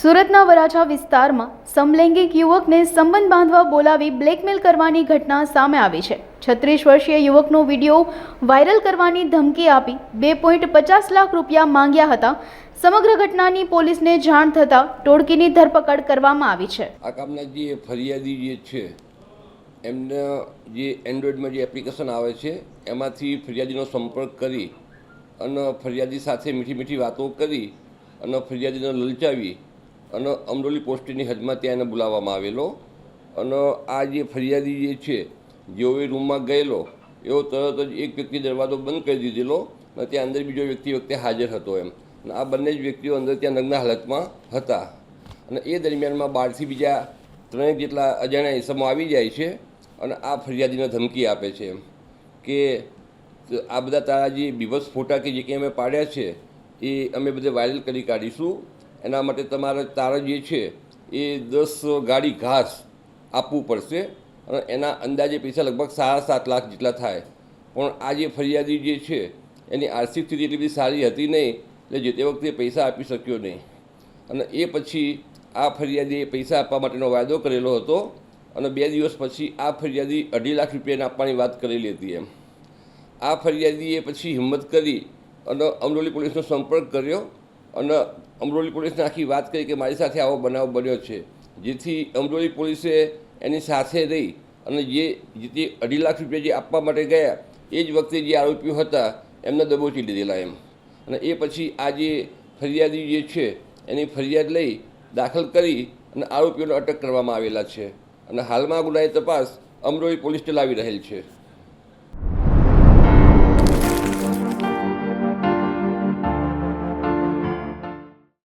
સુરતના વરાછા વિસ્તારમાં સમલૈંગિક યુવકને સંબંધ બાંધવા બોલાવી બ્લેકમેલ કરવાની ઘટના સામે આવી છે। 36 વર્ષીય યુવકનો વિડીયો વાયરલ કરવાની ધમકી આપી 2.50 લાખ રૂપિયા માંગ્યા હતા। સમગ્ર ઘટનાની પોલીસને જાણ થતાં ટોળકીની ધરપકડ કરવામાં આવી છે। આ કામના જે ફરિયાદી જે છે એમને જે એન્ડ્રોઈડમાં જે એપ્લિકેશન આવે છે એમાંથી ફરિયાદીનો સંપર્ક કરી અને ફરિયાદી સાથે મીઠી મીઠી વાતો કરી અને ફરિયાદીને લલચાવી અને અમરોલી પોસ્ટની હદમાં ત્યાં એને બોલાવવામાં આવેલો અને આ જે ફરિયાદી જે છે જેવો એ રૂમમાં ગયેલો એવો તરત જ એક વ્યક્તિ દરવાજો બંધ કરી દીધેલો અને ત્યાં અંદર બીજો વ્યક્તિ હાજર હતો એમ અને આ બંને જ વ્યક્તિઓ અંદર ત્યાં નગ્ન હાલતમાં હતા અને એ દરમિયાનમાં બહારથી બીજા 3 જેટલા અજાણ્યા ઇસમો આવી જાય છે અને આ ફરિયાદીને ધમકી આપે છે એમ કે આ બધા તારા જે બીભત્સ ફોટા કે જે કંઈ અમે પાડ્યા છે એ અમે બધે વાયરલ કરી કાઢીશું। એના માટે તારા જે છે એ 10 ગાડી ઘાસ આપવું પડશે અને એના અંદાજે પૈસા લગભગ 7.5 લાખ જેટલા થાય। પણ આ જે ફરિયાદી જે છે એની આર્થિક સ્થિતિ એટલી બધી સારી હતી નહીં એટલે જે તે વખતે પૈસા આપી શક્યો નહીં અને એ પછી આ ફરિયાદીએ પૈસા આપવા માટેનો વાયદો કરેલો હતો અને 2 દિવસ પછી આ ફરિયાદી 2.5 લાખ રૂપિયાને આપવાની વાત કરેલી હતી એમ। આ ફરિયાદીએ પછી હિંમત કરી અને અમરોલી પોલીસનો સંપર્ક કર્યો અને અમરોલી પોલીસને આખી વાત કરી કે મારી સાથે આવો બનાવ બન્યો છે, જેથી અમરોલી પોલીસે એની સાથે રહી અને જે 2.5 લાખ રૂપિયા જે આપવા માટે ગયા એ જ વખતે જે આરોપીઓ હતા એમને દબોચી લીધેલા એમ અને એ પછી આ જે ફરિયાદી જે છે એની ફરિયાદ લઈ દાખલ કરી અને આરોપીઓને અટક કરવામાં આવેલા છે અને હાલમાં ગુનાની તપાસ અમરોલી પોલીસ ચલાવી રહેલ છે।